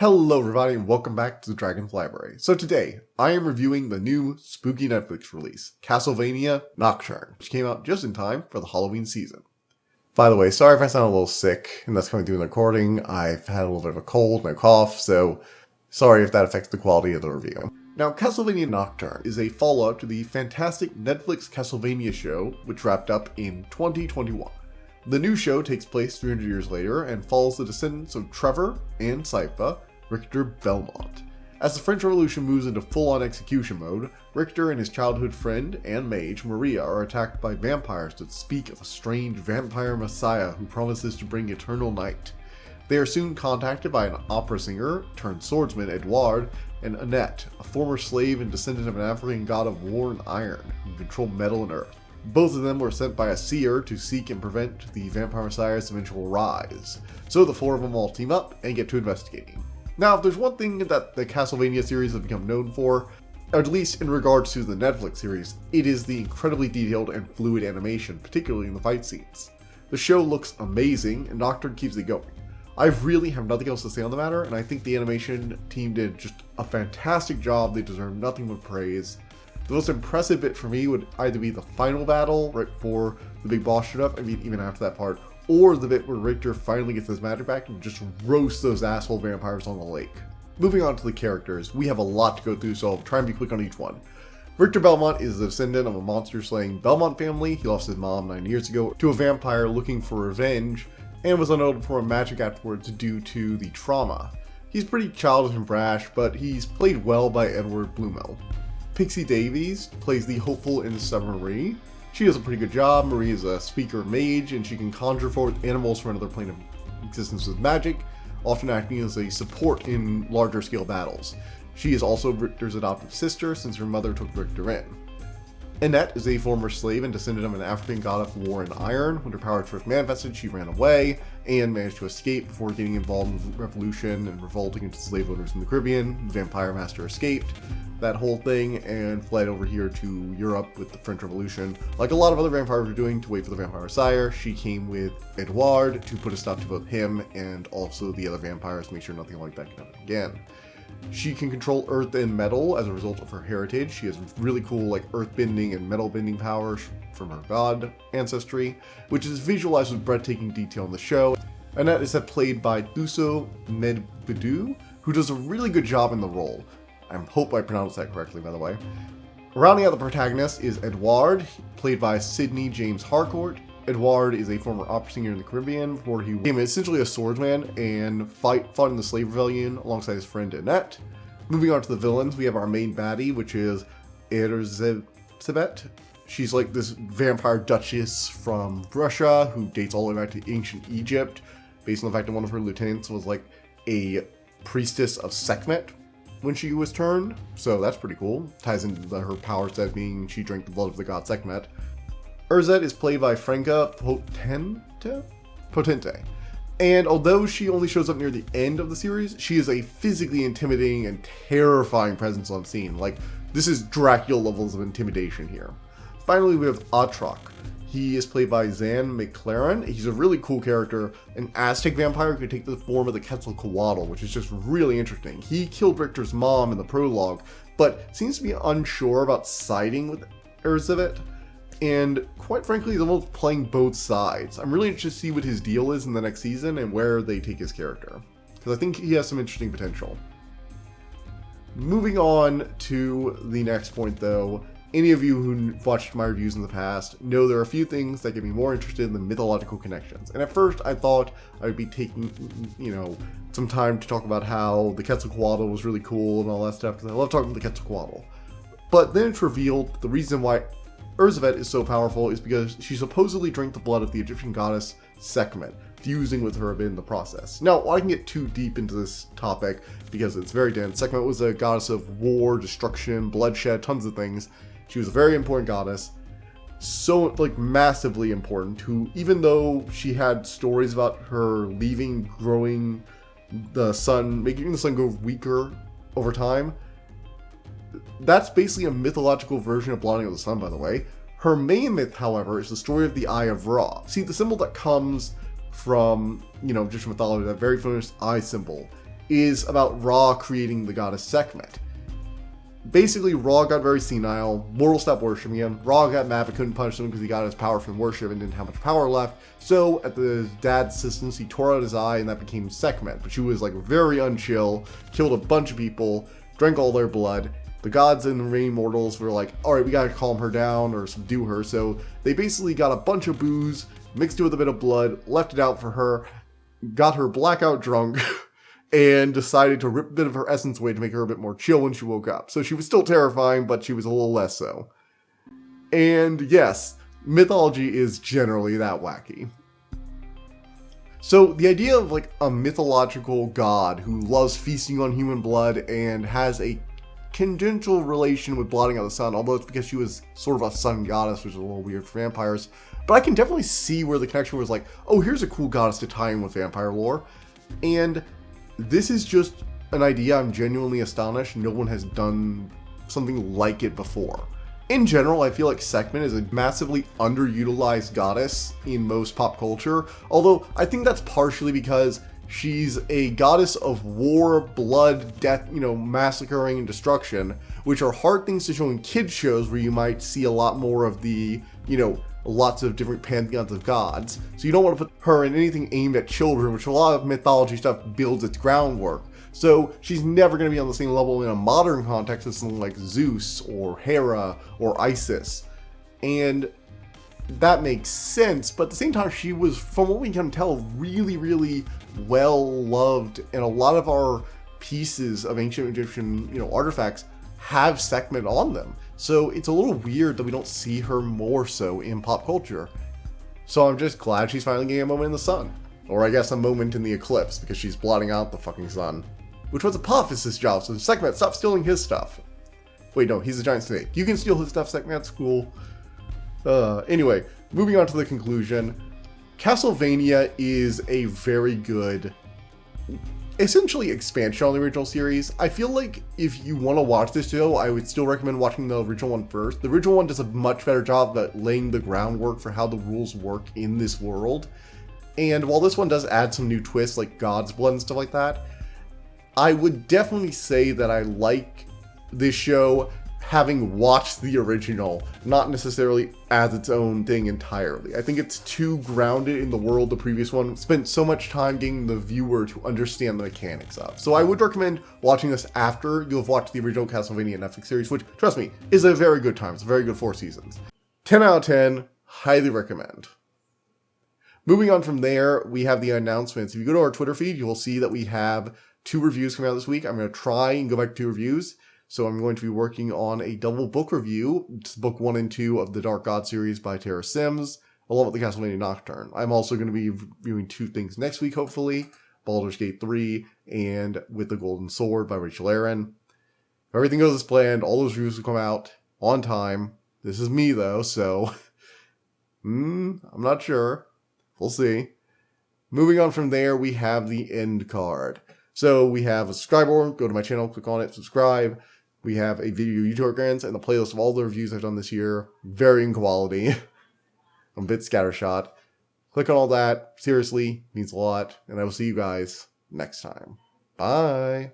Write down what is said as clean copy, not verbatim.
Hello everybody and welcome back to the Dragon's Library. So today, I am reviewing the new spooky Netflix release, Castlevania Nocturne, which came out just in time for the Halloween season. By the way, sorry if I sound a little sick and that's coming through in the recording. I've had a little bit of a cold and a cough, so sorry if that affects the quality of the review. Now, Castlevania Nocturne is a follow-up to the fantastic Netflix Castlevania show, which wrapped up in 2021. The new show takes place 300 years later and follows the descendants of Trevor and Sypha, Richter Belmont. As the French Revolution moves into full-on execution mode, Richter and his childhood friend and mage, Maria, are attacked by vampires that speak of a strange vampire messiah who promises to bring eternal night. They are soon contacted by an opera singer turned swordsman, Edouard, and Annette, a former slave and descendant of an African god of war and iron, who control metal and earth. Both of them were sent by a seer to seek and prevent the vampire messiah's eventual rise. So the four of them all team up and get to investigating. Now, if there's one thing that the Castlevania series has become known for, or at least in regards to the Netflix series, it is the incredibly detailed and fluid animation, particularly in the fight scenes. The show looks amazing, and Nocturne keeps it going. I really have nothing else to say on the matter, and I think the animation team did just a fantastic job. They deserve nothing but praise. The most impressive bit for me would either be the final battle, right before the big boss showed up, I mean even after that part, or the bit where Richter finally gets his magic back and just roasts those asshole vampires on the lake. Moving on to the characters, we have a lot to go through, so I'll try and be quick on each one. Richter Belmont is the descendant of a monster-slaying Belmont family. He lost his mom 9 years ago to a vampire looking for revenge, and was unable to perform magic afterwards due to the trauma. He's pretty childish and brash, but he's played well by Edward Bluemel. Pixie Davies plays the hopeful and stubborn Marie. She does a pretty good job. Marie is a speaker mage, and she can conjure forth animals from another plane of existence with magic, often acting as a support in larger scale battles. She is also Richter's adoptive sister, since her mother took Richter in. Annette is a former slave and descendant of an African god of war and iron. When her powers first manifested, she ran away and managed to escape before getting involved in the revolution and revolting against slave owners in the Caribbean. The vampire master escaped that whole thing and fled over here to Europe with the French Revolution. Like a lot of other vampires were doing to wait for the vampire sire, she came with Edouard to put a stop to both him and also the other vampires to make sure nothing like that can happen again. She can control earth and metal as a result of her heritage. She has really cool like earth bending and metal bending powers from her god ancestry, which is visualized with breathtaking detail in the show. Annette is played by Thuso Medbedu, who does a really good job in the role. I hope I pronounced that correctly, by the way. Rounding out the protagonist is Edouard, played by Sidney James Harcourt. Edouard is a former opera singer in the Caribbean, where he became essentially a swordsman and fought in the slave rebellion alongside his friend Annette. Moving on to the villains, we have our main baddie, which is Erzsébet. She's like this vampire duchess from Russia who dates all the way back to ancient Egypt, based on the fact that one of her lieutenants was like a priestess of Sekhmet when she was turned, so that's pretty cool. Ties into her powers as being she drank the blood of the god Sekhmet. Erzsébet is played by Franca Potente, and although she only shows up near the end of the series, she is a physically intimidating and terrifying presence on scene. Like, this is Dracula levels of intimidation here. Finally, we have Atroc. He is played by Zan McLaren. He's a really cool character, an Aztec vampire who can take the form of the Quetzalcoatl, which is just really interesting. He killed Richter's mom in the prologue, but seems to be unsure about siding with Erzsébet. And quite frankly, he's almost playing both sides. I'm really interested to see what his deal is in the next season and where they take his character, because I think he has some interesting potential. Moving on to the next point though, any of you who watched my reviews in the past know there are a few things that get me more interested in the mythological connections. And at first I thought I would be taking, some time to talk about how the Quetzalcoatl was really cool and all that stuff, because I love talking about the Quetzalcoatl. But then it's revealed the reason why Erzsébet is so powerful is because she supposedly drank the blood of the Egyptian goddess Sekhmet, fusing with her in the process. Now, I can get too deep into this topic because it's very dense. Sekhmet was a goddess of war, destruction, bloodshed, tons of things. She was a very important goddess, so like massively important, who even though she had stories about her leaving, growing the sun, making the sun go weaker over time, that's basically a mythological version of blotting of the sun, by the way. Her main myth, however, is the story of the Eye of Ra. See, the symbol that comes from, Egyptian mythology, that very famous eye symbol, is about Ra creating the goddess Sekhmet. Basically, Ra got very senile, mortals stopped worshipping him, Ra got mad but couldn't punish him because he got his power from worship and didn't have much power left, so at the dad's insistence, he tore out his eye and that became Sekhmet, but she was like very unchill, killed a bunch of people, drank all their blood. The gods and the remaining mortals were like, alright, we gotta calm her down or subdue her, so they basically got a bunch of booze, mixed it with a bit of blood, left it out for her, got her blackout drunk, and decided to rip a bit of her essence away to make her a bit more chill when she woke up. So she was still terrifying, but she was a little less so. And yes, mythology is generally that wacky. So the idea of like a mythological god who loves feasting on human blood and has a congenital relation with blotting out the sun, although it's because she was sort of a sun goddess, which is a little weird for vampires. But I can definitely see where the connection was like, oh, here's a cool goddess to tie in with vampire lore. And this is just an idea I'm genuinely astonished no one has done something like it before. In general, I feel like Sekhmet is a massively underutilized goddess in most pop culture, although I think that's partially because she's a goddess of war, blood, death, massacring and destruction, which are hard things to show in kids shows where you might see a lot more of the, lots of different pantheons of gods. So you don't want to put her in anything aimed at children, which a lot of mythology stuff builds its groundwork. So she's never going to be on the same level in a modern context as something like Zeus or Hera or Isis. And that makes sense, but at the same time, she was, from what we can tell, really, really well loved, and a lot of our pieces of ancient Egyptian, artifacts have Sekhmet on them. So it's a little weird that we don't see her more so in pop culture. So I'm just glad she's finally getting a moment in the sun. Or I guess a moment in the eclipse, because she's blotting out the fucking sun. Which was Apophis' job, so Sekhmet, stop stealing his stuff. Wait, no, he's a giant snake. You can steal his stuff, Sekhmet, that's cool. Anyway, moving on to the conclusion. Castlevania is a very good, essentially expansion on the original series. I feel like if you want to watch this show, I would still recommend watching the original one first. The original one does a much better job at laying the groundwork for how the rules work in this world. And while this one does add some new twists like God's Blood and stuff like that, I would definitely say that I like this show having watched the original, not necessarily as its own thing entirely. I think it's too grounded in the world the previous one spent so much time getting the viewer to understand the mechanics of. So I would recommend watching this after you've watched the original Castlevania Netflix series, which, trust me, is a very good time. It's a very good 4 seasons. 10 out of 10, highly recommend. Moving on from there, we have the announcements. If you go to our Twitter feed, you will see that we have 2 reviews coming out this week. I'm going to try and go back to 2 reviews. So I'm going to be working on a double book review. It's book 1 and 2 of the Dark God series by Tara Sims, along with the Castlevania Nocturne. I'm also going to be reviewing 2 things next week, hopefully. Baldur's Gate 3 and With the Golden Sword by Rachel Aaron. If everything goes as planned, all those reviews will come out on time. This is me, though, so I'm not sure. We'll see. Moving on from there, we have the end card. So we have a subscribe button. Go to my channel, click on it, subscribe. We have a video YouTube grants and a playlist of all the reviews I've done this year. Varying quality. I'm a bit scattershot. Click on all that. Seriously, means a lot. And I will see you guys next time. Bye.